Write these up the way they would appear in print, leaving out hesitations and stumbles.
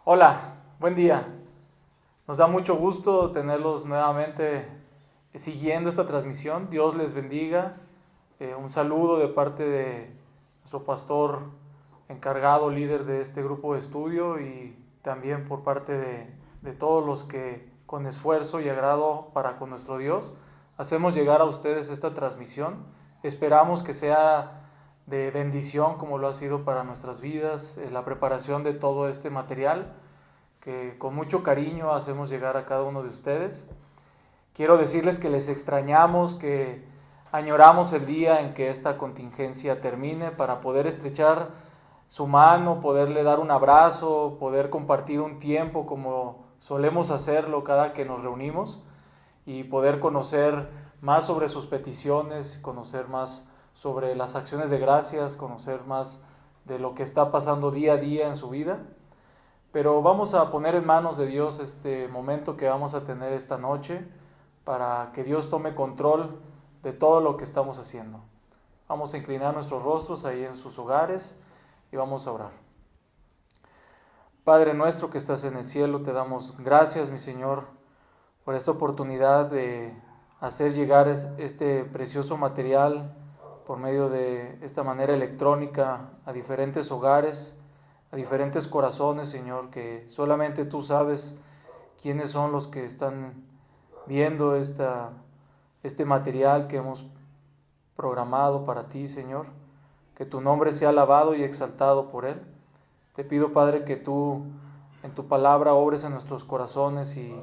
Hola, buen día. Nos da mucho gusto tenerlos nuevamente siguiendo esta transmisión. Dios les bendiga. Un saludo de parte de nuestro pastor encargado, líder de este grupo de estudio, y también por parte de todos los que con esfuerzo y agrado para con nuestro Dios hacemos llegar a ustedes esta transmisión. Esperamos que sea de bendición como lo ha sido para nuestras vidas, la preparación de todo este material que con mucho cariño hacemos llegar a cada uno de ustedes. Quiero decirles que les extrañamos, que añoramos el día en que esta contingencia termine para poder estrechar su mano, poderle dar un abrazo, poder compartir un tiempo como solemos hacerlo cada que nos reunimos y poder conocer más sobre sus peticiones, conocer más sobre las acciones de gracias, conocer más de lo que está pasando día a día en su vida. Pero vamos a poner en manos de Dios este momento que vamos a tener esta noche para que Dios tome control de todo lo que estamos haciendo. Vamos a inclinar nuestros rostros ahí en sus hogares y vamos a orar. Padre nuestro que estás en el cielo, te damos gracias, mi Señor, por esta oportunidad de hacer llegar este precioso material por medio de esta manera electrónica a diferentes hogares, a diferentes corazones, Señor, que solamente tú sabes quiénes son los que están viendo este material que hemos programado para ti, Señor. Que tu nombre sea alabado y exaltado por él. Te pido, Padre, que tú en tu palabra obres en nuestros corazones y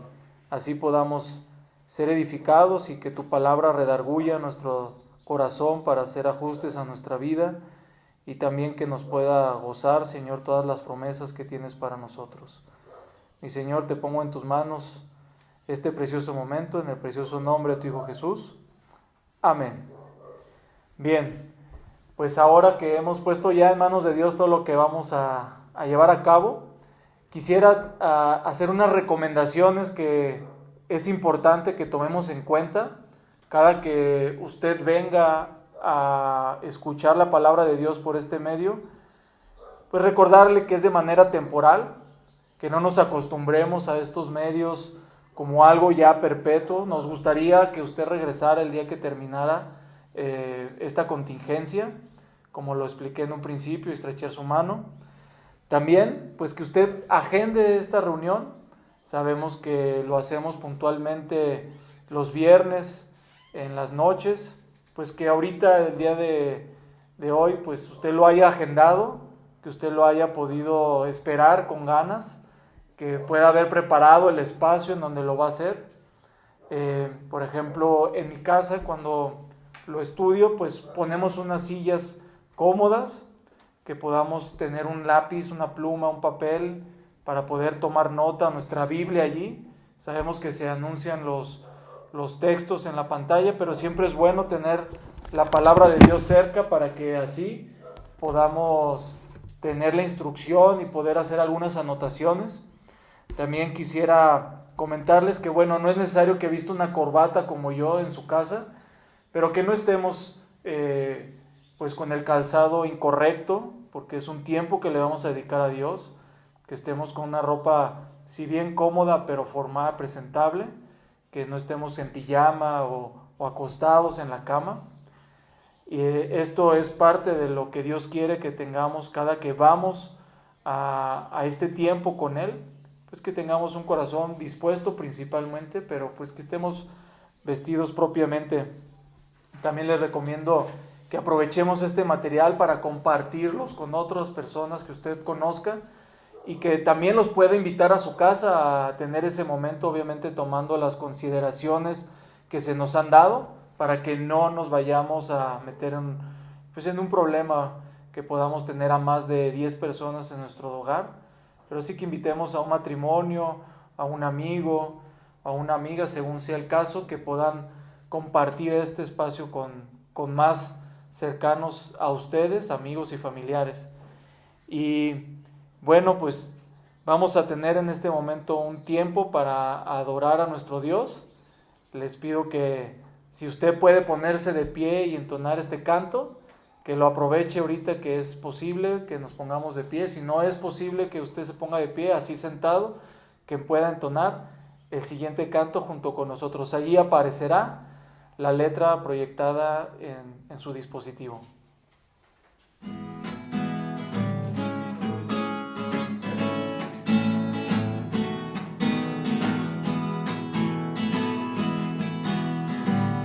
así podamos ser edificados y que tu palabra redarguya nuestro corazón para hacer ajustes a nuestra vida y también que nos pueda gozar, Señor, todas las promesas que tienes para nosotros. Mi Señor, te pongo en tus manos este precioso momento, en el precioso nombre de tu Hijo Jesús. Amén. Bien, pues ahora que hemos puesto ya en manos de Dios todo lo que vamos a llevar a cabo, quisiera hacer unas recomendaciones que es importante que tomemos en cuenta cada que usted venga a escuchar la palabra de Dios por este medio. Pues recordarle que es de manera temporal, que no nos acostumbremos a estos medios como algo ya perpetuo. Nos gustaría que usted regresara el día que terminara esta contingencia, como lo expliqué en un principio, y estrechar su mano. También, pues que usted agende esta reunión. Sabemos que lo hacemos puntualmente los viernes en las noches, pues que ahorita el día de hoy, pues usted lo haya agendado, que usted lo haya podido esperar con ganas, que pueda haber preparado el espacio en donde lo va a hacer. Por ejemplo, en mi casa, cuando lo estudio, pues ponemos unas sillas cómodas, que podamos tener un lápiz, una pluma, un papel para poder tomar nota, nuestra Biblia allí. Sabemos que se anuncian los textos en la pantalla, pero siempre es bueno tener la palabra de Dios cerca para que así podamos tener la instrucción y poder hacer algunas anotaciones. También quisiera comentarles que, bueno, no es necesario que vista una corbata como yo en su casa, pero que no estemos pues con el calzado incorrecto, porque es un tiempo que le vamos a dedicar a Dios, que estemos con una ropa, si bien cómoda, pero formal, presentable, que no estemos en pijama o acostados en la cama. Y esto es parte de lo que Dios quiere que tengamos cada que vamos a este tiempo con Él, pues que tengamos un corazón dispuesto principalmente, pero pues que estemos vestidos propiamente. También les recomiendo que aprovechemos este material para compartirlos con otras personas que usted conozca y que también los pueda invitar a su casa a tener ese momento, obviamente tomando las consideraciones que se nos han dado para que no nos vayamos a meter en un problema que podamos tener a más de 10 personas en nuestro hogar, pero sí que invitemos a un matrimonio, a un amigo, a una amiga, según sea el caso, que puedan compartir este espacio con más cercanos a ustedes, amigos y familiares. Y bueno, pues Vamos a tener en este momento un tiempo para adorar a nuestro Dios. Les pido que si usted puede ponerse de pie y entonar este canto, que lo aproveche ahorita que es posible, que nos pongamos de pie. Si no es posible que usted se ponga de pie, así sentado, que pueda entonar el siguiente canto junto con nosotros. Allí aparecerá la letra proyectada en su dispositivo.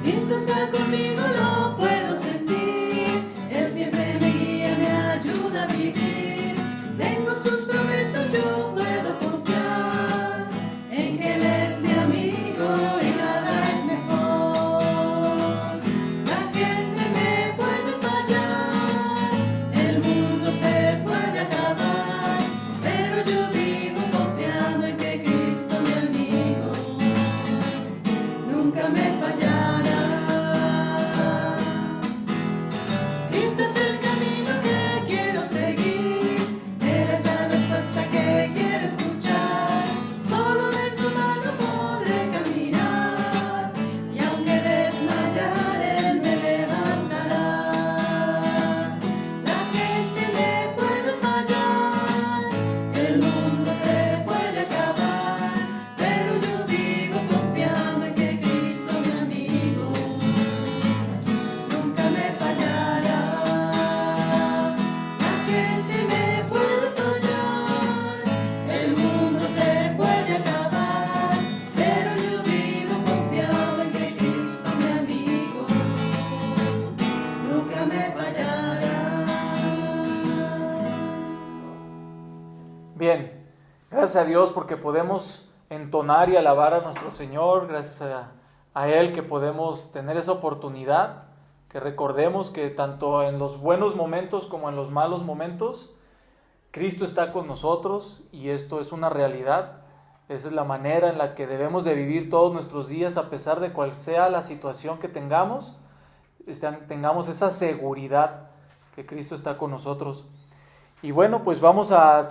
Cristo está conmigo, lo puedo sentir. Él siempre me guía, me ayuda a vivir. Tengo sus promesas, yo puedo confiar en que Él es mi amigo y nada es mejor. La gente me puede fallar, el mundo se puede acabar, pero yo vivo confiando en que Cristo, mi amigo, nunca me fallará. Bien, gracias a Dios porque podemos entonar y alabar a nuestro Señor, gracias a Él que podemos tener esa oportunidad, que recordemos que tanto en los buenos momentos como en los malos momentos, Cristo está con nosotros y esto es una realidad. Esa es la manera en la que debemos de vivir todos nuestros días a pesar de cual sea la situación que tengamos esa seguridad que Cristo está con nosotros. Y bueno, pues vamos a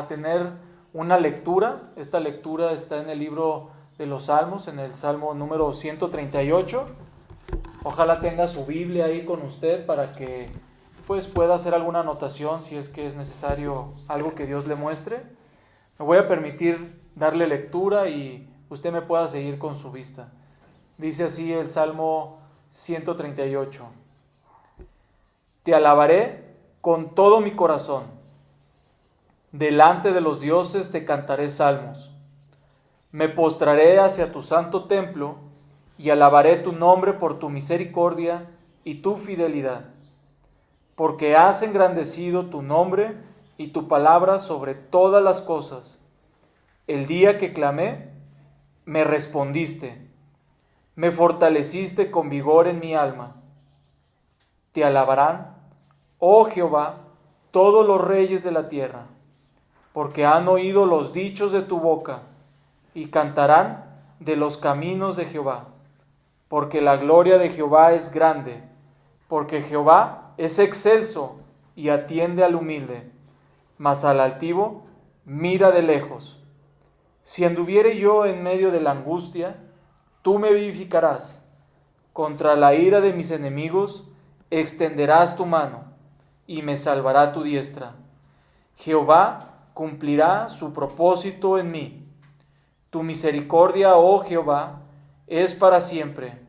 tener una lectura. Esta lectura está en el libro de los Salmos, en el Salmo número 138. Ojalá tenga su Biblia ahí con usted para que pues pueda hacer alguna anotación si es que es necesario algo que Dios le muestre. Me voy a permitir darle lectura y usted me pueda seguir con su vista. Dice así el Salmo 138. Te alabaré con todo mi corazón. Delante de los dioses te cantaré salmos. Me postraré hacia tu santo templo y alabaré tu nombre por tu misericordia y tu fidelidad, porque has engrandecido tu nombre y tu palabra sobre todas las cosas. El día que clamé, me respondiste, me fortaleciste con vigor en mi alma. Te alabarán, oh Jehová, todos los reyes de la tierra, porque han oído los dichos de tu boca, y cantarán de los caminos de Jehová, porque la gloria de Jehová es grande, porque Jehová es excelso y atiende al humilde, mas al altivo mira de lejos. Si anduviere yo en medio de la angustia, tú me vivificarás. Contra la ira de mis enemigos extenderás tu mano, y me salvará tu diestra. Jehová cumplirá su propósito en mí. Tu misericordia, oh Jehová, es para siempre.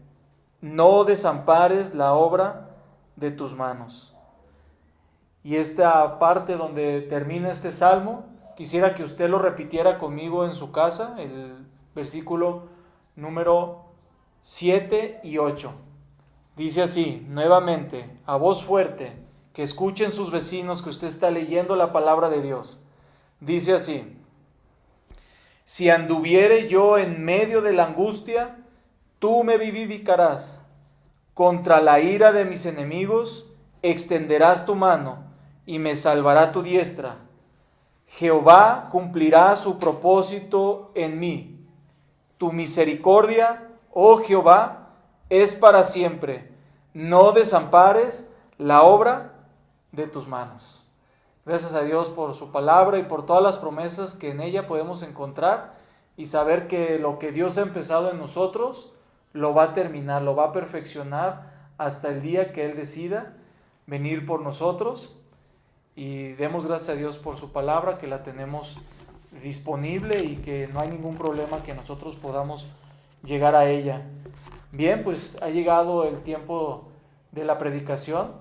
No desampares la obra de tus manos. Y esta parte donde termina este salmo, quisiera que usted lo repitiera conmigo en su casa, el versículo número 7 y 8. Dice así, nuevamente, a voz fuerte, que escuchen sus vecinos que usted está leyendo la palabra de Dios. Dice así, si anduviere yo en medio de la angustia, tú me vivificarás. Contra la ira de mis enemigos extenderás tu mano y me salvará tu diestra. Jehová cumplirá su propósito en mí. Tu misericordia, oh Jehová, es para siempre. No desampares la obra de tus manos. Gracias a Dios por su palabra y por todas las promesas que en ella podemos encontrar y saber que lo que Dios ha empezado en nosotros lo va a terminar, lo va a perfeccionar hasta el día que Él decida venir por nosotros. Y demos gracias a Dios por su palabra, que la tenemos disponible y que no hay ningún problema que nosotros podamos llegar a ella. Bien, pues ha llegado el tiempo de la predicación.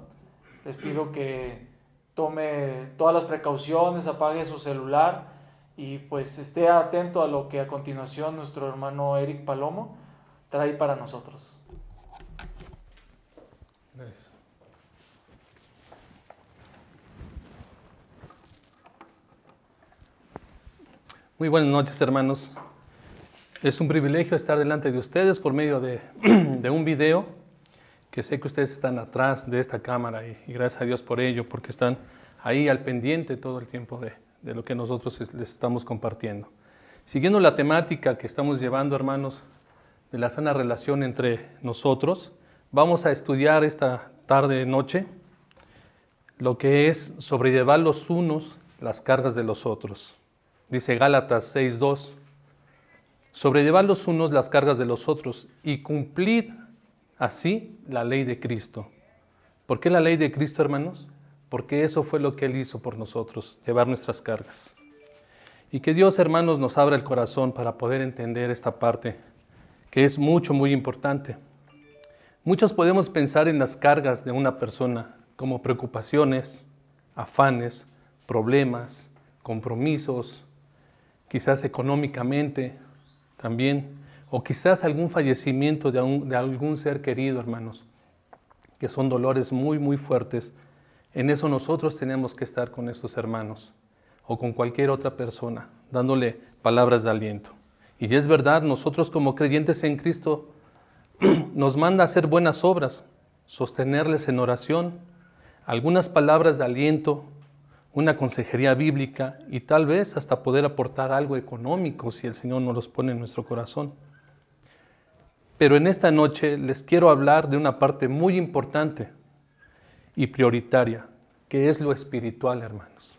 Les pido que tome todas las precauciones, apague su celular y pues esté atento a lo que a continuación nuestro hermano Eric Palomo trae para nosotros. Gracias. Muy buenas noches, hermanos. Es un privilegio estar delante de ustedes por medio de un video, que sé que ustedes están atrás de esta cámara y gracias a Dios por ello, porque están ahí al pendiente todo el tiempo de lo que nosotros les estamos compartiendo. Siguiendo la temática que estamos llevando, hermanos, de la sana relación entre nosotros, vamos a estudiar esta tarde-noche lo que es sobrellevar los unos las cargas de los otros. Dice Gálatas 6:2, sobrellevar los unos las cargas de los otros y cumplid así la ley de Cristo. ¿Por qué la ley de Cristo, hermanos? Porque eso fue lo que Él hizo por nosotros, llevar nuestras cargas. Y que Dios, hermanos, nos abra el corazón para poder entender esta parte, que es muy importante. Muchos podemos pensar en las cargas de una persona como preocupaciones, afanes, problemas, compromisos, quizás económicamente también, o quizás algún fallecimiento de algún ser querido, hermanos, que son dolores muy fuertes. En eso nosotros tenemos que estar con estos hermanos o con cualquier otra persona, dándole palabras de aliento. Y es verdad, nosotros como creyentes en Cristo nos manda a hacer buenas obras, sostenerles en oración, algunas palabras de aliento, una consejería bíblica y tal vez hasta poder aportar algo económico si el Señor nos los pone en nuestro corazón. Pero en esta noche les quiero hablar de una parte muy importante y prioritaria, que es lo espiritual, hermanos.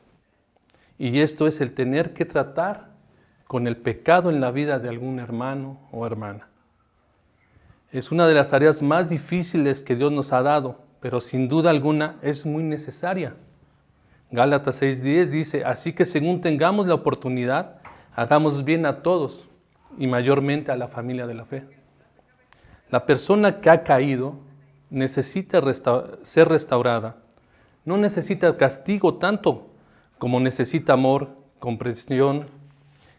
Y esto es el tener que tratar con el pecado en la vida de algún hermano o hermana. Es una de las tareas más difíciles que Dios nos ha dado, pero sin duda alguna es muy necesaria. Gálatas 6:10 dice, así que según tengamos la oportunidad, hagamos bien a todos y mayormente a la familia de la fe. La persona que ha caído necesita ser restaurada. No necesita castigo tanto como necesita amor, comprensión,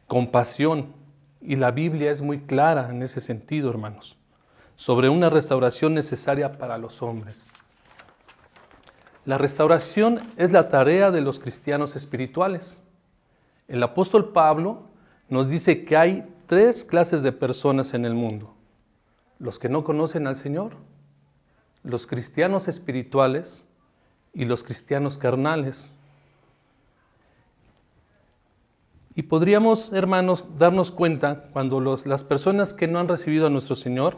compasión. Y la Biblia es muy clara en ese sentido, hermanos, sobre una restauración necesaria para los hombres. La restauración es la tarea de los cristianos espirituales. El apóstol Pablo nos dice que hay 3 clases de personas en el mundo: los que no conocen al Señor, los cristianos espirituales y los cristianos carnales. Y podríamos, hermanos, darnos cuenta cuando las personas que no han recibido a nuestro Señor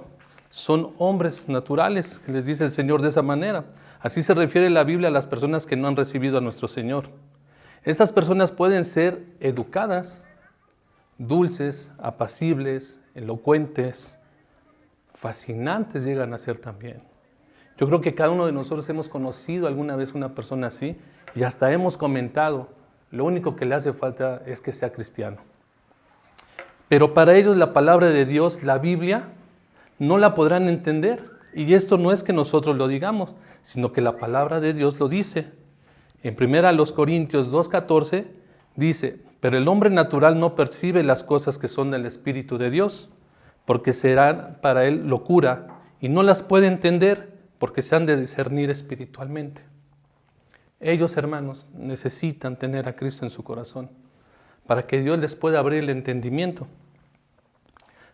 son hombres naturales, que les dice el Señor de esa manera. Así se refiere la Biblia a las personas que no han recibido a nuestro Señor. Estas personas pueden ser educadas, dulces, apacibles, elocuentes, fascinantes llegan a ser también. Yo creo que cada uno de nosotros hemos conocido alguna vez una persona así y hasta hemos comentado, lo único que le hace falta es que sea cristiano. Pero para ellos la palabra de Dios, la Biblia, no la podrán entender. Y esto no es que nosotros lo digamos, sino que la palabra de Dios lo dice. En 1 Corintios 2:14 dice, pero el hombre natural no percibe las cosas que son del Espíritu de Dios, porque serán para él locura, y no las puede entender, porque se han de discernir espiritualmente. Ellos, hermanos, necesitan tener a Cristo en su corazón, para que Dios les pueda abrir el entendimiento.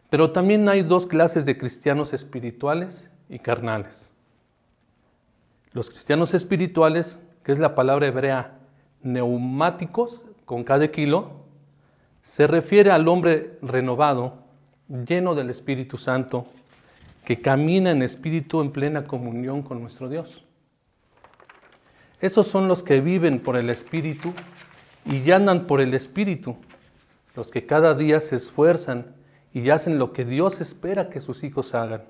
Pero también hay 2 clases de cristianos espirituales y carnales. Los cristianos espirituales, que es la palabra hebrea neumáticos, con cada kilo, se refiere al hombre renovado, lleno del Espíritu Santo, que camina en espíritu en plena comunión con nuestro Dios. Estos son los que viven por el Espíritu y andan por el Espíritu, los que cada día se esfuerzan y hacen lo que Dios espera que sus hijos hagan.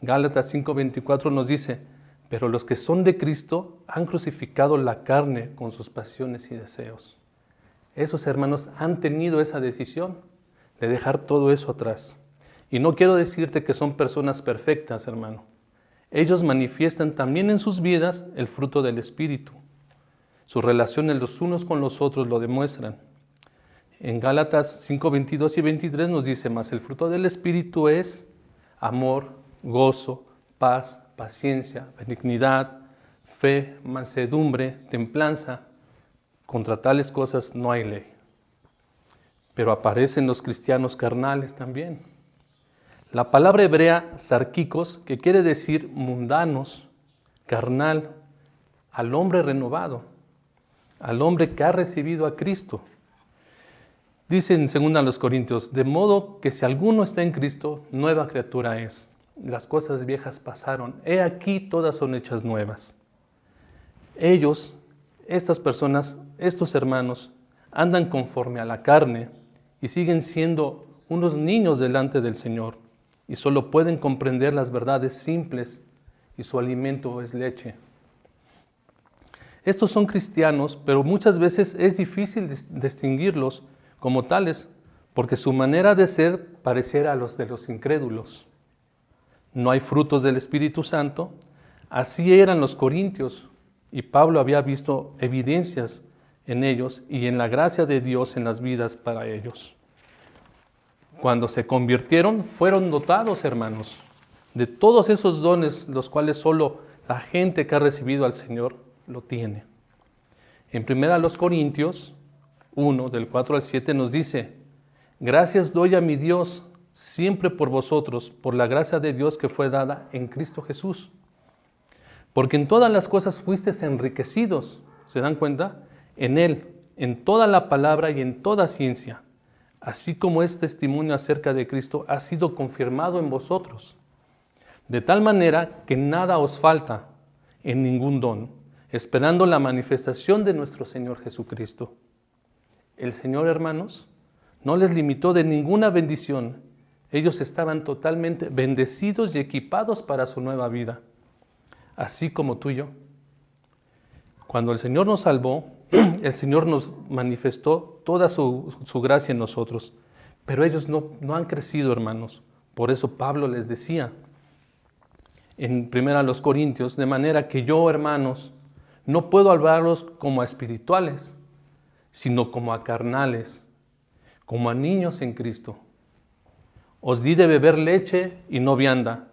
Gálatas 5:24 nos dice, pero los que son de Cristo han crucificado la carne con sus pasiones y deseos. Esos hermanos han tenido esa decisión de dejar todo eso atrás. Y no quiero decirte que son personas perfectas, hermano. Ellos manifiestan también en sus vidas el fruto del Espíritu. Sus relaciones los unos con los otros lo demuestran. En Gálatas 5:22 y 23 nos dice, mas el fruto del Espíritu es amor, gozo, paz, paciencia, benignidad, fe, mansedumbre, templanza. Contra tales cosas no hay ley. Pero aparecen los cristianos carnales también. La palabra hebrea sarquicos, que quiere decir mundanos, carnal, al hombre renovado, al hombre que ha recibido a Cristo. Dice en 2 Corintios, de modo que si alguno está en Cristo, nueva criatura es. Las cosas viejas pasaron, he aquí todas son hechas nuevas. Ellos, estas personas, estos hermanos, andan conforme a la carne y siguen siendo unos niños delante del Señor y solo pueden comprender las verdades simples y su alimento es leche. Estos son cristianos, pero muchas veces es difícil distinguirlos como tales, porque su manera de ser pareciera a los de los incrédulos. No hay frutos del Espíritu Santo. Así eran los corintios, y Pablo había visto evidencias en ellos y en la gracia de Dios en las vidas para ellos. Cuando se convirtieron, fueron dotados, hermanos, de todos esos dones, los cuales solo la gente que ha recibido al Señor lo tiene. En 1 Corintios 1, del 4 al 7 nos dice, gracias doy a mi Dios siempre por vosotros, por la gracia de Dios que fue dada en Cristo Jesús. Porque en todas las cosas fuisteis enriquecidos, ¿se dan cuenta? En Él, en toda la palabra y en toda ciencia, así como este testimonio acerca de Cristo ha sido confirmado en vosotros, de tal manera que nada os falta en ningún don, esperando la manifestación de nuestro Señor Jesucristo. El Señor, hermanos, no les limitó de ninguna bendición. Ellos estaban totalmente bendecidos y equipados para su nueva vida, así como tú y yo. Cuando el Señor nos salvó, el Señor nos manifestó toda su gracia en nosotros, pero ellos no han crecido, hermanos. Por eso Pablo les decía en 1 Corintios, de manera que yo, hermanos, no puedo hablarlos como a espirituales, sino como a carnales, como a niños en Cristo. Os di de beber leche y no vianda,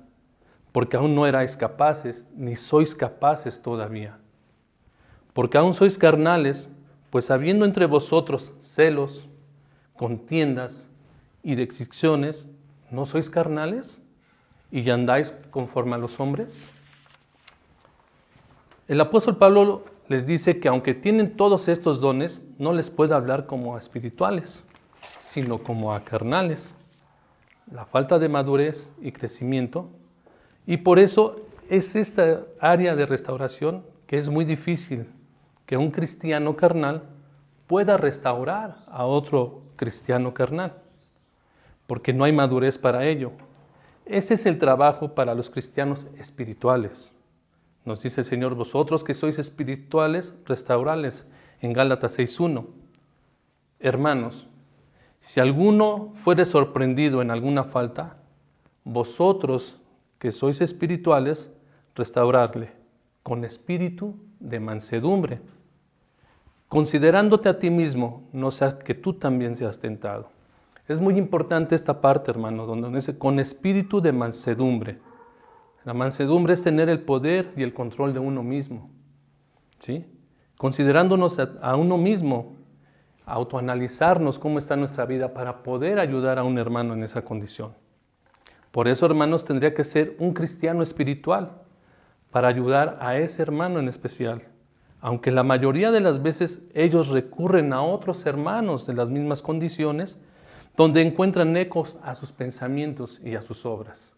porque aún no erais capaces, ni sois capaces todavía. Porque aún sois carnales, pues habiendo entre vosotros celos, contiendas y disecciones, ¿no sois carnales? ¿Y andáis conforme a los hombres? El apóstol Pablo les dice que aunque tienen todos estos dones, no les puede hablar como a espirituales, sino como a carnales. La falta de madurez y crecimiento. Y por eso es esta área de restauración que es muy difícil que un cristiano carnal pueda restaurar a otro cristiano carnal, porque no hay madurez para ello. Ese es el trabajo para los cristianos espirituales. Nos dice el Señor, vosotros que sois espirituales, restaurales, en Gálatas 6:1. Hermanos, si alguno fuere sorprendido en alguna falta, vosotros que sois espirituales, restaurarle con espíritu de mansedumbre, considerándote a ti mismo, no sea que tú también seas tentado. Es muy importante esta parte, hermano, donde dice con espíritu de mansedumbre. La mansedumbre es tener el poder y el control de uno mismo, ¿sí? Considerándonos a uno mismo, autoanalizarnos cómo está nuestra vida para poder ayudar a un hermano en esa condición. Por eso, hermanos, tendría que ser un cristiano espiritual para ayudar a ese hermano en especial. Aunque la mayoría de las veces ellos recurren a otros hermanos de las mismas condiciones, donde encuentran ecos a sus pensamientos y a sus obras.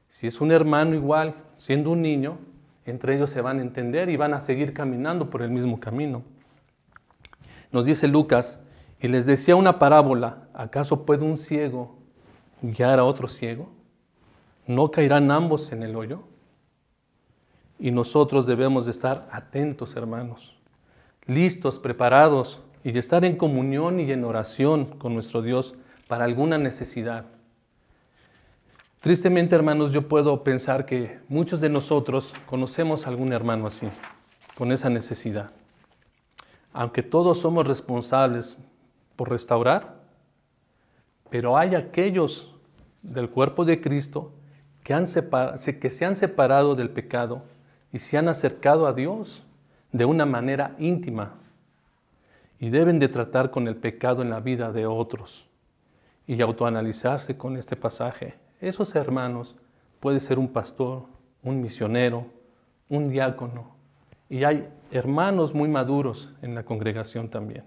Si es un hermano igual, siendo un niño, entre ellos se van a entender y van a seguir caminando por el mismo camino. Nos dice Lucas, y les decía una parábola, ¿acaso puede un ciego guiar a otro ciego? ¿No caerán ambos en el hoyo? Y nosotros debemos de estar atentos, hermanos, listos, preparados, y de estar en comunión y en oración con nuestro Dios para alguna necesidad. Tristemente, hermanos, yo puedo pensar que muchos de nosotros conocemos a algún hermano así, con esa necesidad. Aunque todos somos responsables por restaurar, pero hay aquellos del cuerpo de Cristo que se han separado del pecado y se han acercado a Dios de una manera íntima y deben de tratar con el pecado en la vida de otros y autoanalizarse con este pasaje. Esos hermanos puede ser un pastor, un misionero, un diácono, y hay hermanos muy maduros en la congregación también.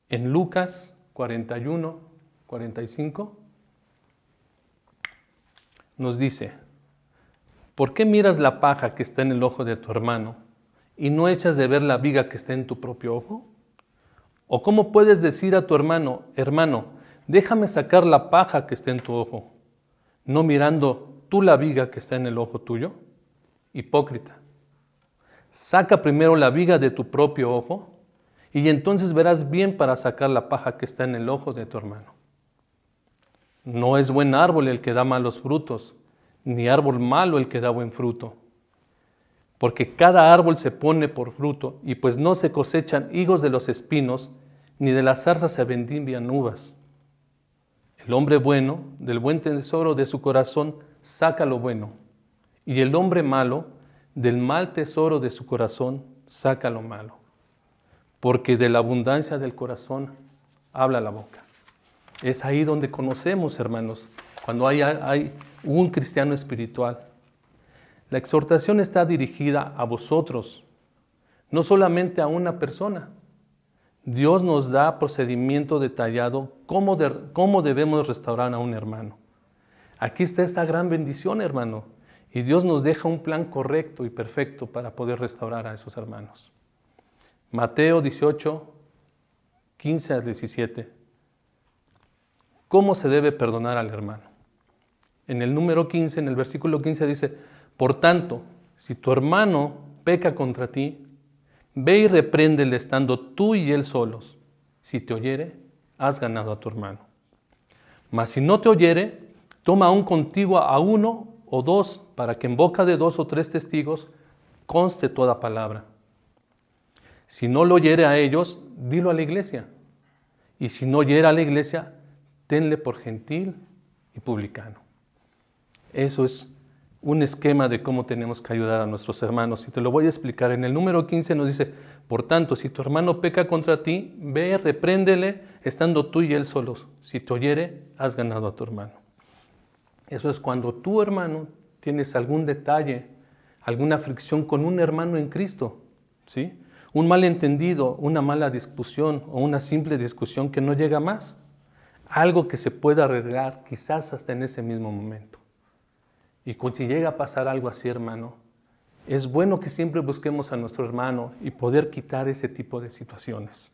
En Lucas 41, 45 nos dice, ¿por qué miras la paja que está en el ojo de tu hermano y no echas de ver la viga que está en tu propio ojo? ¿O cómo puedes decir a tu hermano, hermano, déjame sacar la paja que está en tu ojo, no mirando tú la viga que está en el ojo tuyo? Hipócrita, saca primero la viga de tu propio ojo y entonces verás bien para sacar la paja que está en el ojo de tu hermano. No es buen árbol el que da malos frutos, ni árbol malo el que da buen fruto. Porque cada árbol se pone por fruto, y pues no se cosechan higos de los espinos, ni de las zarzas se vendimian uvas. El hombre bueno, del buen tesoro de su corazón, saca lo bueno, y el hombre malo, del mal tesoro de su corazón, saca lo malo. Porque de la abundancia del corazón habla la boca. Es ahí donde conocemos, hermanos, cuando hay un cristiano espiritual. La exhortación está dirigida a vosotros, no solamente a una persona. Dios nos da procedimiento detallado cómo debemos restaurar a un hermano. Aquí está esta gran bendición, hermano, y Dios nos deja un plan correcto y perfecto para poder restaurar a esos hermanos. Mateo 18, 15 al 17. ¿Cómo se debe perdonar al hermano? En el número 15, en el versículo 15 dice, por tanto, si tu hermano peca contra ti, ve y repréndele estando tú y él solos. Si te oyere, has ganado a tu hermano. Mas si no te oyere, toma aún contigo a uno o dos, para que en boca de 2 o 3 testigos conste toda palabra. Si no lo oyere a ellos, dilo a la iglesia. Y si no oyere a la iglesia, tenle por gentil y publicano. Eso es un esquema de cómo tenemos que ayudar a nuestros hermanos. Y te lo voy a explicar. En el número 15 nos dice, por tanto, si tu hermano peca contra ti, ve, repréndele, estando tú y él solos. Si te oyere, has ganado a tu hermano. Eso es cuando tu hermano tienes algún detalle, alguna fricción con un hermano en Cristo, ¿sí? Un malentendido, una mala discusión o una simple discusión que no llega más. Algo que se pueda arreglar quizás hasta en ese mismo momento. Y si llega a pasar algo así, hermano, es bueno que siempre busquemos a nuestro hermano y poder quitar ese tipo de situaciones.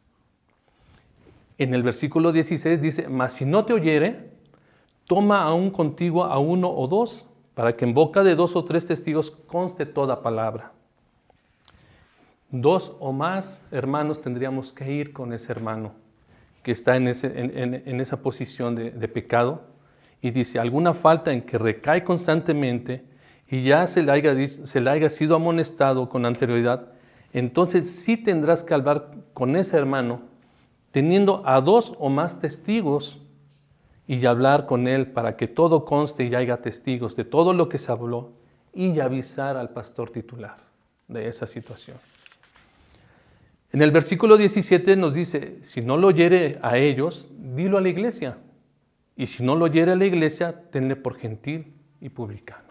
En el versículo 16 dice, mas si no te oyere, toma aún contigo a 1 o 2, para que en boca de 2 o 3 testigos conste toda palabra. 2 o más hermanos tendríamos que ir con ese hermano que está en esa posición de pecado, y dice, alguna falta en que recae constantemente y ya se le haya sido amonestado con anterioridad, entonces sí tendrás que hablar con ese hermano, teniendo a 2 o más testigos, y hablar con él para que todo conste y haya testigos de todo lo que se habló, y avisar al pastor titular de esa situación. En el versículo 17 nos dice, si no lo oyere a ellos, dilo a la iglesia. Y si no lo oyere a la iglesia, tenle por gentil y publicano.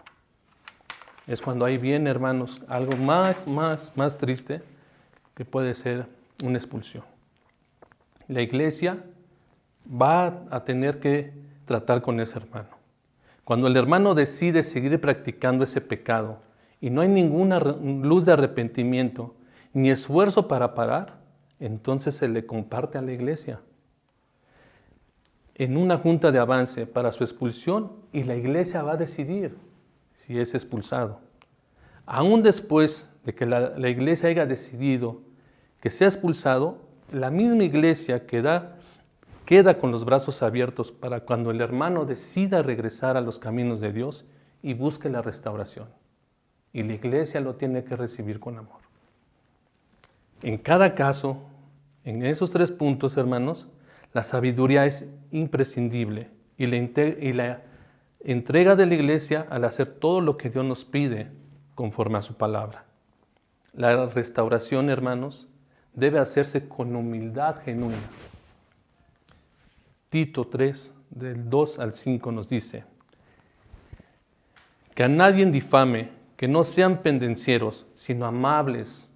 Es cuando ahí viene, hermanos, algo más triste, que puede ser una expulsión. La iglesia va a tener que tratar con ese hermano. Cuando el hermano decide seguir practicando ese pecado y no hay ninguna luz de arrepentimiento ni esfuerzo para parar, entonces se le comparte a la iglesia en una junta de avance para su expulsión y la iglesia va a decidir si es expulsado. Aún después de que la iglesia haya decidido que sea expulsado, la misma iglesia queda con los brazos abiertos para cuando el hermano decida regresar a los caminos de Dios y busque la restauración. Y la iglesia lo tiene que recibir con amor. En cada caso, en esos 3 puntos, hermanos, la sabiduría es imprescindible y la entrega de la iglesia al hacer todo lo que Dios nos pide conforme a su palabra. La restauración, hermanos, debe hacerse con humildad genuina. Tito 3, del 2 al 5 nos dice: que a nadie difame, que no sean pendencieros, sino amables,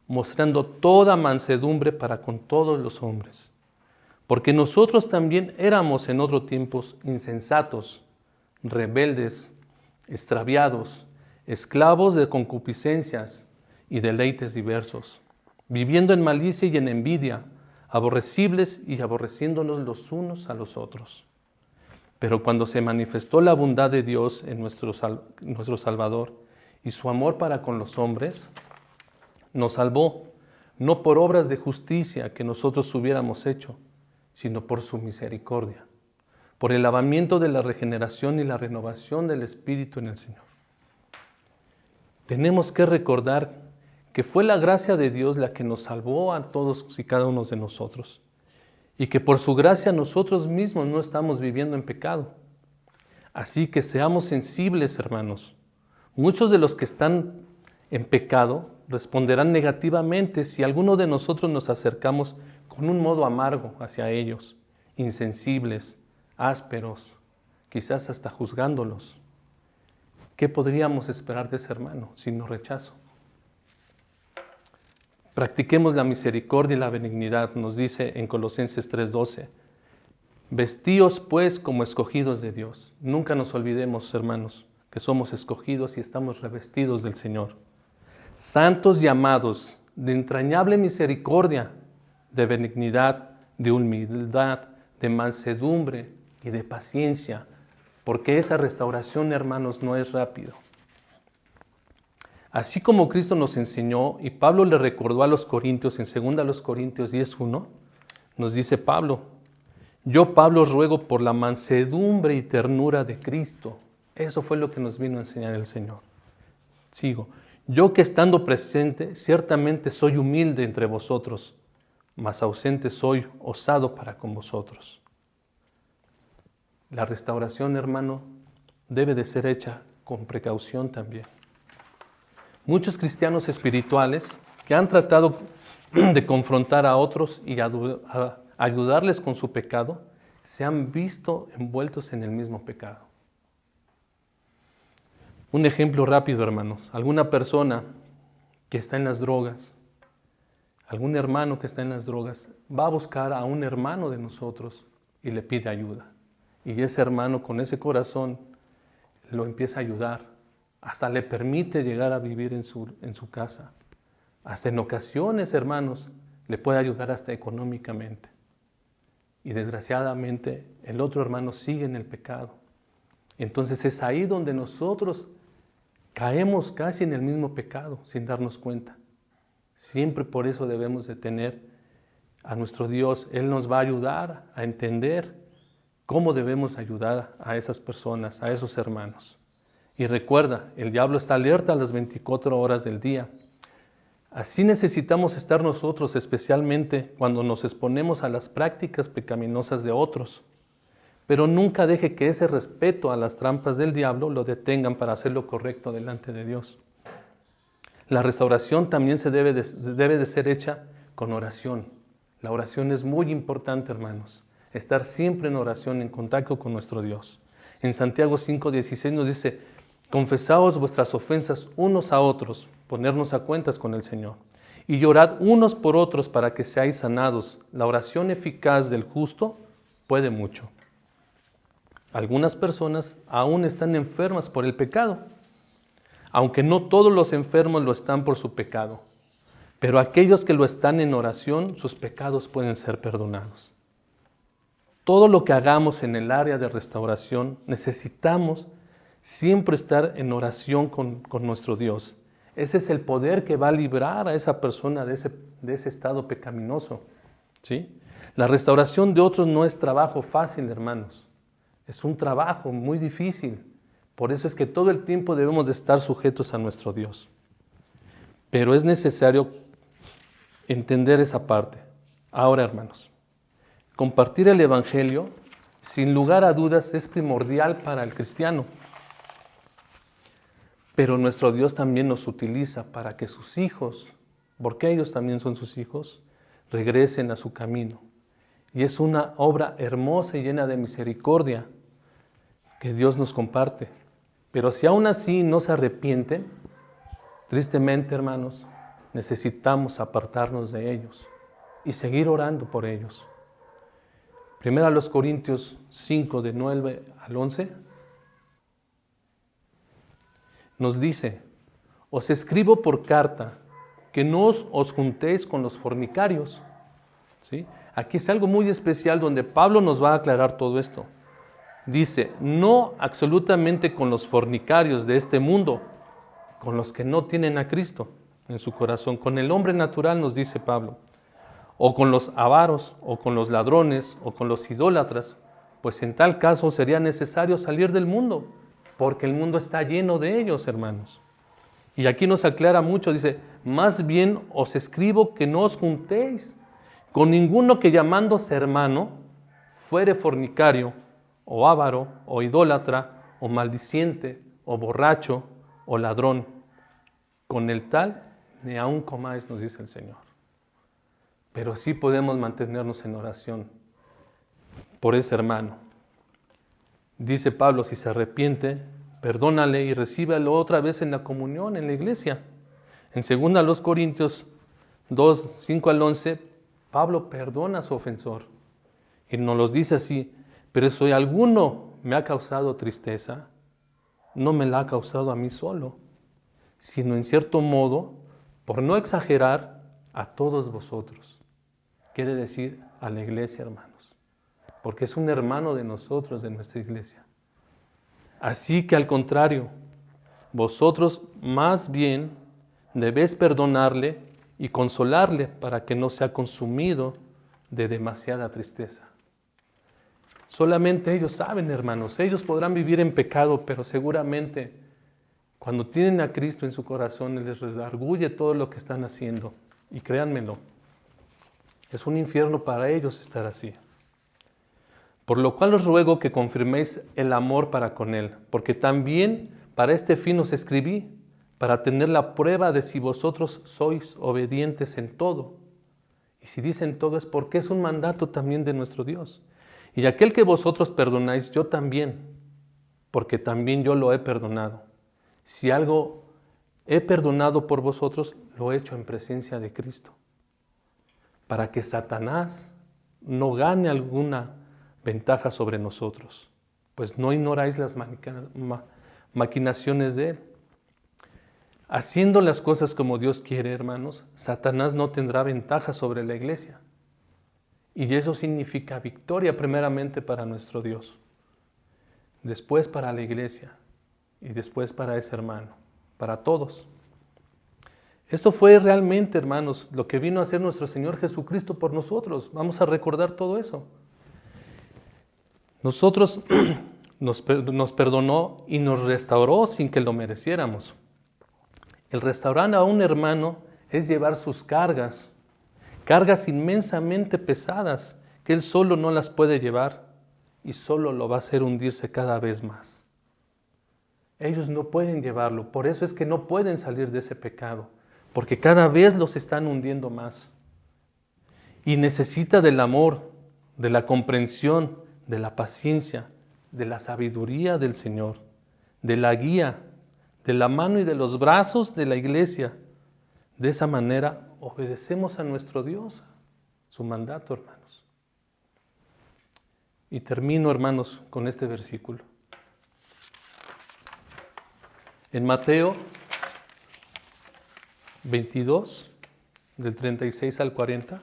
mostrando toda mansedumbre para con todos los hombres. Porque nosotros también éramos en otros tiempos insensatos, rebeldes, extraviados, esclavos de concupiscencias y deleites diversos, viviendo en malicia y en envidia, aborrecibles y aborreciéndonos los unos a los otros. Pero cuando se manifestó la bondad de Dios en nuestro Salvador y su amor para con los hombres, nos salvó, no por obras de justicia que nosotros hubiéramos hecho, sino por su misericordia, por el lavamiento de la regeneración y la renovación del Espíritu en el Señor. Tenemos que recordar que fue la gracia de Dios la que nos salvó a todos y cada uno de nosotros, y que por su gracia nosotros mismos no estamos viviendo en pecado. Así que seamos sensibles, hermanos. Muchos de los que están en pecado responderán negativamente si alguno de nosotros nos acercamos con un modo amargo hacia ellos, insensibles, ásperos, quizás hasta juzgándolos. ¿Qué podríamos esperar de ese hermano sino rechazo? Practiquemos la misericordia y la benignidad, nos dice en Colosenses 3:12. Vestíos pues como escogidos de Dios. Nunca nos olvidemos, hermanos, que somos escogidos y estamos revestidos del Señor. Santos y amados, de entrañable misericordia, de benignidad, de humildad, de mansedumbre y de paciencia, porque esa restauración, hermanos, no es rápido. Así como Cristo nos enseñó y Pablo le recordó a los Corintios en 2 Corintios 10:1, nos dice Pablo: yo, Pablo, ruego por la mansedumbre y ternura de Cristo. Eso fue lo que nos vino a enseñar el Señor. Sigo. Yo que estando presente, ciertamente soy humilde entre vosotros, mas ausente soy osado para con vosotros. La restauración, hermano, debe de ser hecha con precaución también. Muchos cristianos espirituales que han tratado de confrontar a otros y ayudarles con su pecado, se han visto envueltos en el mismo pecado. Un ejemplo rápido, hermanos. Alguna persona que está en las drogas, algún hermano que está en las drogas, va a buscar a un hermano de nosotros y le pide ayuda. Y ese hermano con ese corazón lo empieza a ayudar. Hasta le permite llegar a vivir en su casa. Hasta en ocasiones, hermanos, le puede ayudar hasta económicamente. Y desgraciadamente el otro hermano sigue en el pecado. Entonces es ahí donde nosotros caemos casi en el mismo pecado sin darnos cuenta. Siempre por eso debemos de tener a nuestro Dios. Él nos va a ayudar a entender cómo debemos ayudar a esas personas, a esos hermanos. Y recuerda, el diablo está alerta a las 24 horas del día. Así necesitamos estar nosotros, especialmente cuando nos exponemos a las prácticas pecaminosas de otros. Pero nunca deje que ese respeto a las trampas del diablo lo detengan para hacer lo correcto delante de Dios. La restauración también debe de ser hecha con oración. La oración es muy importante, hermanos. Estar siempre en oración, en contacto con nuestro Dios. En Santiago 5:16 nos dice: confesaos vuestras ofensas unos a otros, ponernos a cuentas con el Señor. Y llorad unos por otros para que seáis sanados. La oración eficaz del justo puede mucho. Algunas personas aún están enfermas por el pecado. aunque no todos los enfermos lo están por su pecado, pero aquellos que lo están en oración, sus pecados pueden ser perdonados. Todo lo que hagamos en el área de restauración, necesitamos siempre estar en oración con nuestro Dios. Ese es el poder que va a librar a esa persona de ese estado pecaminoso, ¿sí? La restauración de otros no es trabajo fácil, hermanos. Es un trabajo muy difícil. Por eso es que todo el tiempo debemos de estar sujetos a nuestro Dios. Pero es necesario entender esa parte. Ahora, hermanos, compartir el Evangelio, sin lugar a dudas, es primordial para el cristiano. Pero nuestro Dios también nos utiliza para que sus hijos, porque ellos también son sus hijos, regresen a su camino. Y es una obra hermosa y llena de misericordia que Dios nos comparte. Pero si aún así no se arrepienten, tristemente, hermanos, necesitamos apartarnos de ellos y seguir orando por ellos. Primero a los Corintios 5, de 9 al 11, nos dice: os escribo por carta que no os juntéis con los fornicarios. ¿Sí? Aquí es algo muy especial donde Pablo nos va a aclarar todo esto. Dice, no absolutamente con los fornicarios de este mundo, con los que no tienen a Cristo en su corazón, con el hombre natural, nos dice Pablo, o con los avaros, o con los ladrones, o con los idólatras, pues en tal caso sería necesario salir del mundo, porque el mundo está lleno de ellos, hermanos. Y aquí nos aclara mucho, dice, más bien os escribo que no os juntéis con ninguno que llamándose hermano fuere fornicario, o avaro, o idólatra, o maldiciente, o borracho, o ladrón. Con el tal ni aun comáis, nos dice el Señor. Pero sí podemos mantenernos en oración por ese hermano. Dice Pablo, si se arrepiente, perdónale y recíbelo otra vez en la comunión, en la iglesia. En 2 Corintios 2, 5 al 11, Pablo perdona a su ofensor. Y nos los dice así, pero si alguno me ha causado tristeza, no me la ha causado a mí solo, sino en cierto modo, por no exagerar, a todos vosotros. Quiere decir a la iglesia, hermanos, porque es un hermano de nosotros, de nuestra iglesia. Así que al contrario, vosotros más bien debéis perdonarle y consolarle para que no sea consumido de demasiada tristeza. Solamente ellos saben, hermanos, ellos podrán vivir en pecado, pero seguramente cuando tienen a Cristo en su corazón, les redarguye todo lo que están haciendo. Y créanmelo, es un infierno para ellos estar así. Por lo cual os ruego que confirméis el amor para con Él, porque también para este fin os escribí, para tener la prueba de si vosotros sois obedientes en todo. Y si dicen todo es porque es un mandato también de nuestro Dios. Y aquel que vosotros perdonáis, yo también, porque también yo lo he perdonado. Si algo he perdonado por vosotros, lo he hecho en presencia de Cristo, para que Satanás no gane alguna ventaja sobre nosotros, pues no ignoráis las maquinaciones de Él. Haciendo las cosas como Dios quiere, hermanos, Satanás no tendrá ventaja sobre la iglesia. Y eso significa victoria primeramente para nuestro Dios, después para la iglesia y después para ese hermano, para todos. Esto fue realmente, hermanos, lo que vino a hacer nuestro Señor Jesucristo por nosotros. Vamos a recordar todo eso. Nosotros nos perdonó y nos restauró sin que lo mereciéramos. El restaurar a un hermano es llevar sus cargas inmensamente pesadas, que él solo no las puede llevar y solo lo va a hacer hundirse cada vez más. Ellos no pueden llevarlo, por eso es que no pueden salir de ese pecado, porque cada vez los están hundiendo más. Y necesita del amor, de la comprensión, de la paciencia, de la sabiduría del Señor, de la guía, de la mano y de los brazos de la iglesia. De esa manera obedecemos a nuestro Dios, su mandato, hermanos. Y termino, hermanos, con este versículo. En Mateo 22, del 36 al 40,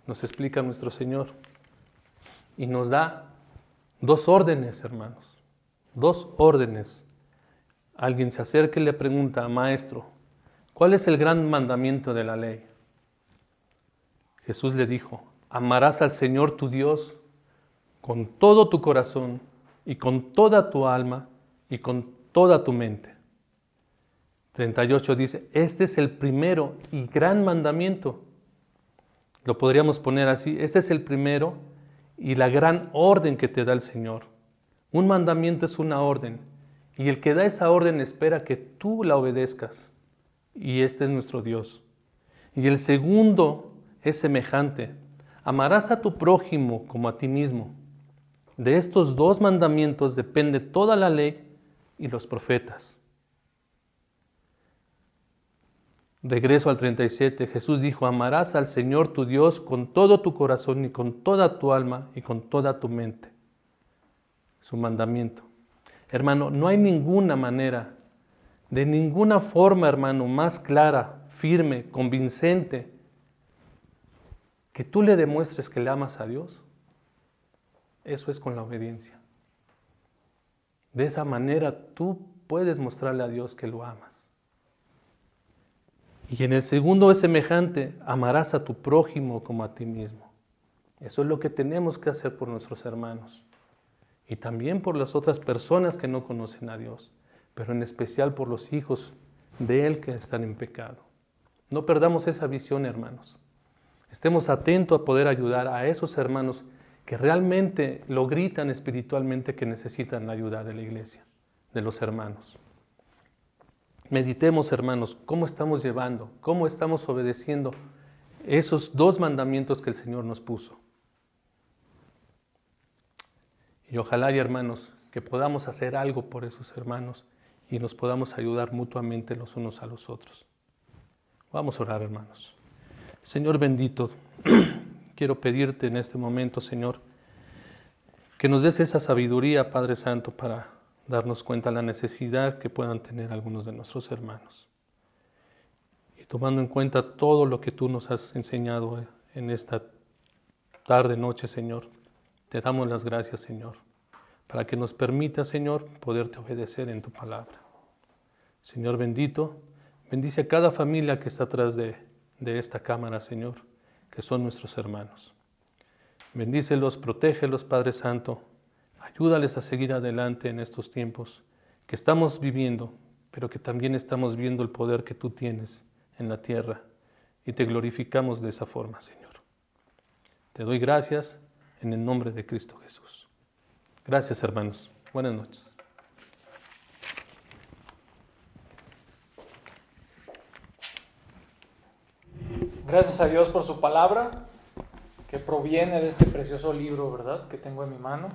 nos explica nuestro Señor y nos da dos órdenes, hermanos, dos órdenes. Alguien se acerca y le pregunta, maestro, ¿cuál es el gran mandamiento de la ley? Jesús le dijo, amarás al Señor tu Dios con todo tu corazón y con toda tu alma y con toda tu mente. 38 dice, este es el primero y gran mandamiento. Lo podríamos poner así, este es el primero y la gran orden que te da el Señor. Un mandamiento es una orden y el que da esa orden espera que tú la obedezcas. Y este es nuestro Dios. Y el segundo es semejante. Amarás a tu prójimo como a ti mismo. De estos dos mandamientos depende toda la ley y los profetas. Regreso al 37. Jesús dijo, amarás al Señor tu Dios con todo tu corazón y con toda tu alma y con toda tu mente. Su mandamiento. Hermano, no hay ninguna manera, de ninguna forma, hermano, más clara, firme, convincente, que tú le demuestres que le amas a Dios. Eso es con la obediencia. De esa manera tú puedes mostrarle a Dios que lo amas. Y en el segundo es semejante, amarás a tu prójimo como a ti mismo. Eso es lo que tenemos que hacer por nuestros hermanos. Y también por las otras personas que no conocen a Dios, pero en especial por los hijos de Él que están en pecado. No perdamos esa visión, hermanos. Estemos atentos a poder ayudar a esos hermanos que realmente lo gritan espiritualmente que necesitan la ayuda de la iglesia, de los hermanos. Meditemos, hermanos, cómo estamos llevando, cómo estamos obedeciendo esos dos mandamientos que el Señor nos puso. Y ojalá, hermanos, que podamos hacer algo por esos hermanos y nos podamos ayudar mutuamente los unos a los otros. Vamos a orar, hermanos. Señor bendito, quiero pedirte en este momento, Señor, que nos des esa sabiduría, Padre Santo, para darnos cuenta de la necesidad que puedan tener algunos de nuestros hermanos. Y tomando en cuenta todo lo que tú nos has enseñado en esta tarde, noche, Señor, te damos las gracias, Señor, para que nos permita, Señor, poderte obedecer en tu palabra. Señor bendito, bendice a cada familia que está atrás de esta cámara, Señor, que son nuestros hermanos. Bendícelos, protégelos, Padre Santo. Ayúdales a seguir adelante en estos tiempos que estamos viviendo, pero que también estamos viendo el poder que tú tienes en la tierra y te glorificamos de esa forma, Señor. Te doy gracias en el nombre de Cristo Jesús. Gracias, hermanos. Buenas noches. Gracias a Dios por su palabra, que proviene de este precioso libro, ¿verdad?, que tengo en mi mano,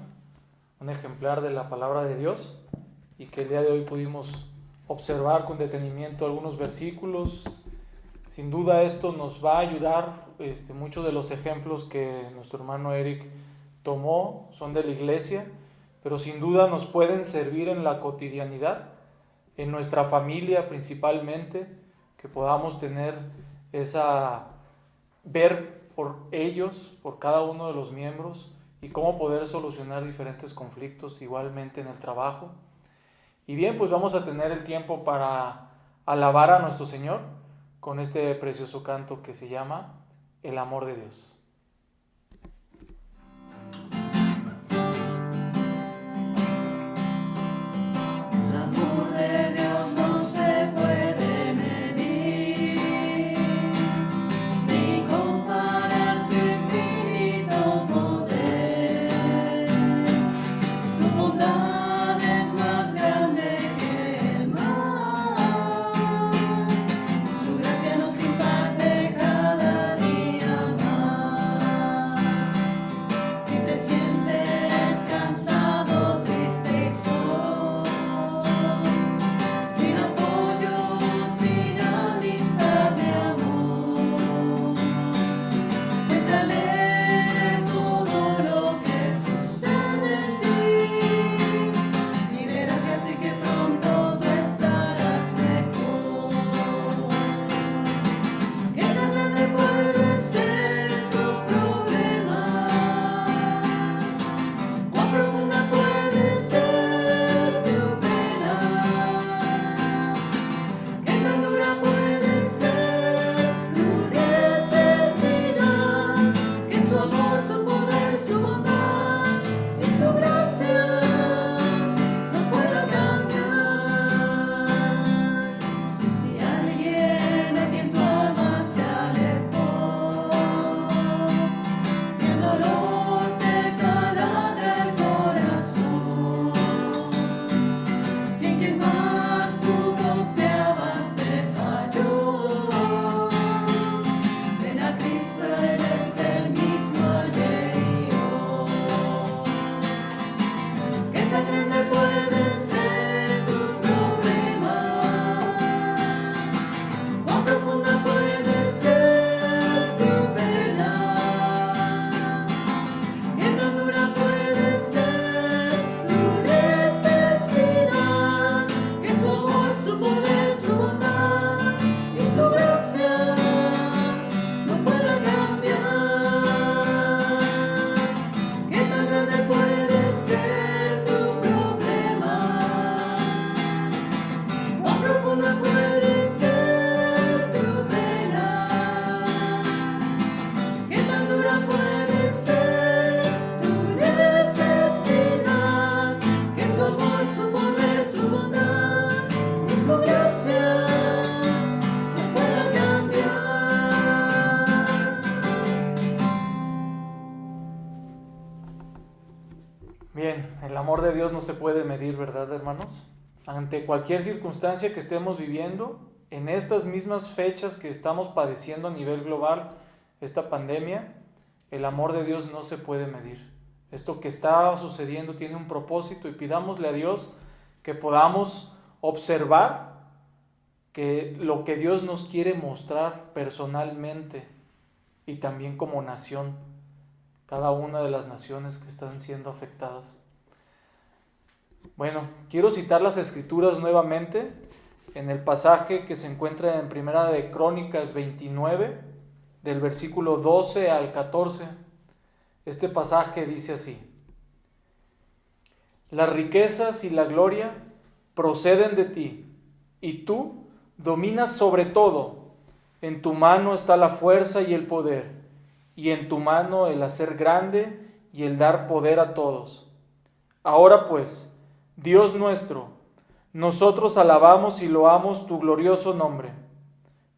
un ejemplar de la palabra de Dios, y que el día de hoy pudimos observar con detenimiento algunos versículos. Sin duda esto nos va a ayudar. Muchos de los ejemplos que nuestro hermano Eric tomó son de la iglesia, pero sin duda nos pueden servir en la cotidianidad, en nuestra familia principalmente, que podamos tener ver por ellos, por cada uno de los miembros, y cómo poder solucionar diferentes conflictos igualmente en el trabajo. Y bien, pues vamos a tener el tiempo para alabar a nuestro Señor con este precioso canto que se llama El amor de Dios. El amor de Dios no se puede medir, ni comparar su infinito poder. Su bondad es más grande que el mar, su gracia nos imparte cada día más. amor de Dios no se puede medir, ¿verdad, hermanos? Ante cualquier circunstancia que estemos viviendo, en estas mismas fechas que estamos padeciendo a nivel global, esta pandemia, el amor de Dios no se puede medir. Esto que está sucediendo tiene un propósito y pidámosle a Dios que podamos observar que lo que Dios nos quiere mostrar personalmente y también como nación, cada una de las naciones que están siendo afectadas. Bueno, quiero citar las Escrituras nuevamente en el pasaje que se encuentra en Primera de Crónicas 29, del versículo 12 al 14. Este pasaje dice así: las riquezas y la gloria proceden de ti, y tú dominas sobre todo. En tu mano está la fuerza y el poder, y en tu mano el hacer grande y el dar poder a todos. Ahora pues, Dios nuestro, nosotros alabamos y loamos tu glorioso nombre,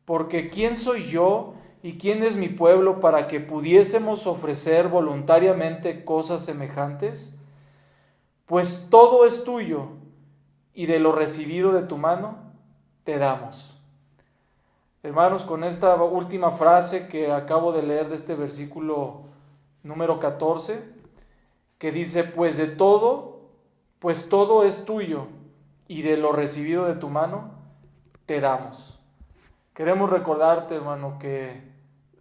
porque ¿quién soy yo y quién es mi pueblo para que pudiésemos ofrecer voluntariamente cosas semejantes? Pues todo es tuyo, y de lo recibido de tu mano te damos. Hermanos, con esta última frase que acabo de leer de este versículo número 14, que dice, pues todo es tuyo, y de lo recibido de tu mano te damos. Queremos recordarte, hermano, que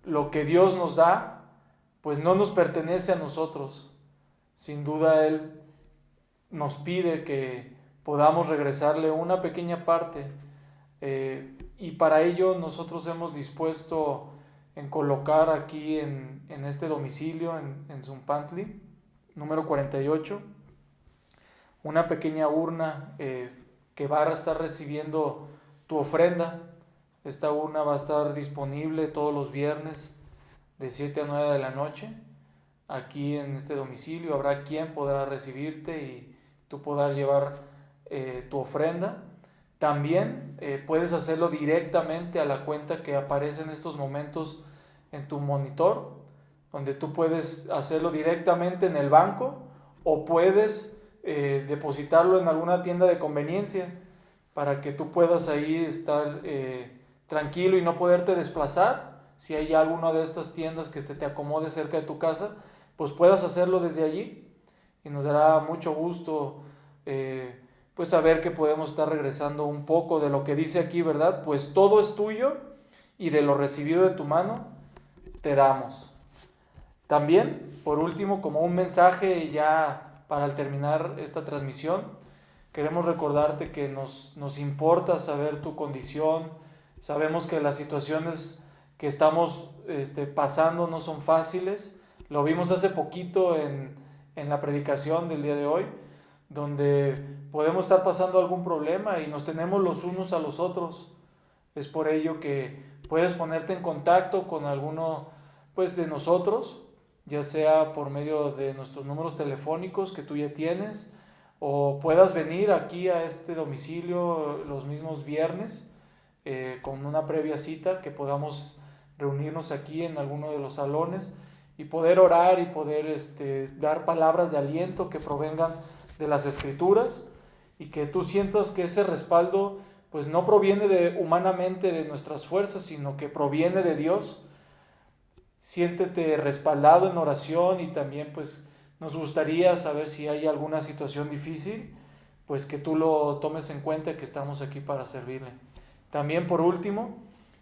lo que Dios nos da, pues no nos pertenece a nosotros. Sin duda Él nos pide que podamos regresarle una pequeña parte, y para ello nosotros hemos dispuesto en colocar aquí en este domicilio, en Zumpantli, número 48, una pequeña urna que va a estar recibiendo tu ofrenda. Esta urna va a estar disponible todos los viernes de 7 a 9 de la noche. Aquí en este domicilio habrá quien podrá recibirte y tú podrás llevar tu ofrenda. También puedes hacerlo directamente a la cuenta que aparece en estos momentos en tu monitor, donde tú puedes hacerlo directamente en el banco o puedes depositarlo en alguna tienda de conveniencia para que tú puedas ahí estar tranquilo y no poderte desplazar. Si hay alguna de estas tiendas que se te acomode cerca de tu casa, pues puedas hacerlo desde allí, y nos dará mucho gusto pues saber que podemos estar regresando un poco de lo que dice aquí, ¿verdad? Pues todo es tuyo y de lo recibido de tu mano te damos. También, por último, como un mensaje ya para terminar esta transmisión, queremos recordarte que nos importa saber tu condición. Sabemos que las situaciones que estamos pasando no son fáciles. Lo vimos hace poquito en la predicación del día de hoy, donde podemos estar pasando algún problema y nos tenemos los unos a los otros. Es por ello que puedes ponerte en contacto con alguno pues de nosotros, ya sea por medio de nuestros números telefónicos que tú ya tienes, o puedas venir aquí a este domicilio los mismos viernes con una previa cita, que podamos reunirnos aquí en alguno de los salones y poder orar y poder dar palabras de aliento que provengan de las Escrituras, y que tú sientas que ese respaldo pues no proviene humanamente de nuestras fuerzas, sino que proviene de Dios. Siéntete respaldado en oración, y también pues nos gustaría saber si hay alguna situación difícil, pues que tú lo tomes en cuenta, que estamos aquí para servirle. También, por último,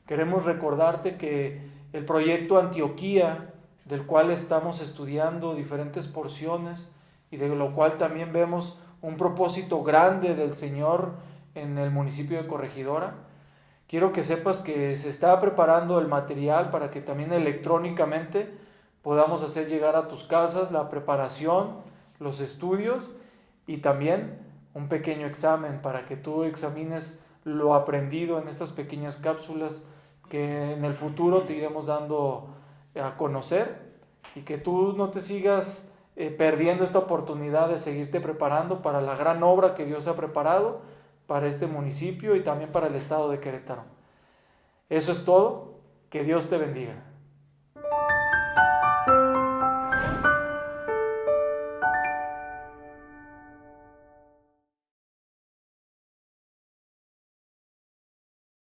queremos recordarte que el proyecto Antioquía, del cual estamos estudiando diferentes porciones y de lo cual también vemos un propósito grande del Señor en el municipio de Corregidora, quiero que sepas que se está preparando el material para que también electrónicamente podamos hacer llegar a tus casas la preparación, los estudios y también un pequeño examen para que tú examines lo aprendido en estas pequeñas cápsulas que en el futuro te iremos dando a conocer, y que tú no te sigas perdiendo esta oportunidad de seguirte preparando para la gran obra que Dios ha preparado para este municipio y también para el estado de Querétaro. Eso es todo. Que Dios te bendiga.